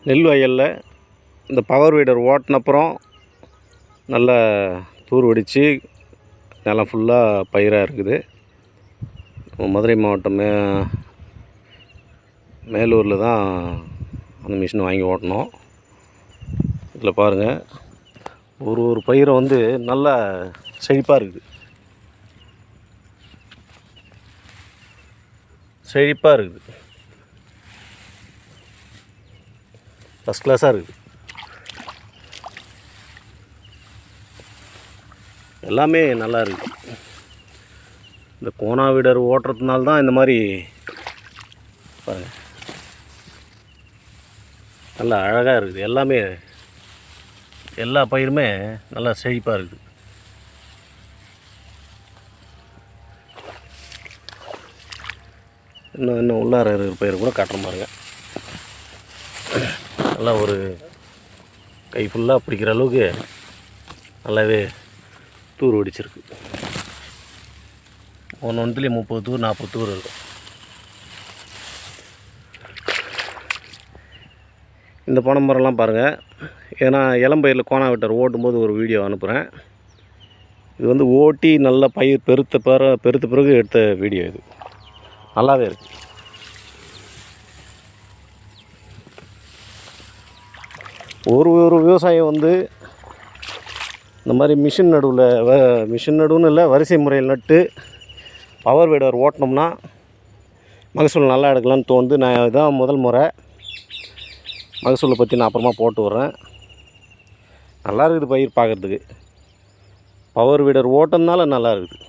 நெல் வயலில் இந்த பவர் வீடர் ஓட்டினப்புறம் நல்லா தூர் வெடித்து நிலம் ஃபுல்லாக பயிராக இருக்குது. மதுரை மாவட்டம் மேலூரில் தான் அந்த மிஷின் வாங்கி ஓட்டினோம். இதில் பாருங்கள், ஒரு பயிரை வந்து நல்லா செழிப்பாக இருக்குது. ஃபஸ்ட் கிளாஸாக இருக்குது. எல்லாமே நல்லா இருக்குது. இந்த கோனா வீடர் ஓட்டுறதுனால தான் இந்த மாதிரி பாருங்கள் நல்லா அழகாக இருக்குது. எல்லாமே எல்லா பயிருமே நல்லா செழிப்பாக இருக்குது. இன்னும் உள்ளார இருக்கிற பயிர் கூட காட்டுற பாருங்க. நல்லா ஒரு கை ஃபுல்லாக பிடிக்கிற அளவுக்கு நல்லாவே தூர் வெடிச்சிருக்கு. ஒன்றுலேயும் 30 தூர் 40 தூர் இருக்கும். இந்த பனைமரம்லாம் பாருங்கள். ஏன்னா இளம்பயிரில் கோனா வீட்டர் ஓட்டும்போது ஒரு வீடியோ அனுப்புகிறேன். இது வந்து ஓட்டி நல்லா பயிர் பெருத்த பிறகு எடுத்த வீடியோ. இது நல்லாவே இருக்குது. ஒரு விவசாயம் வந்து இந்த மாதிரி மிஷின் நடுவுன்னு இல்லை, வரிசை முறையில் நட்டு பவர் வீடர் ஓட்டினோம்னா மகசூல் நல்லா எடுக்கலான்னு தோணுது. நான் இதான் முதல் முறை. மகசூலை பற்றி நான் அப்புறமா போட்டு விட்றேன். நல்லா இருக்குது பயிர் பார்க்குறதுக்கு. பவர் வீடர் ஓட்டுறதுனால நல்லா இருக்குது.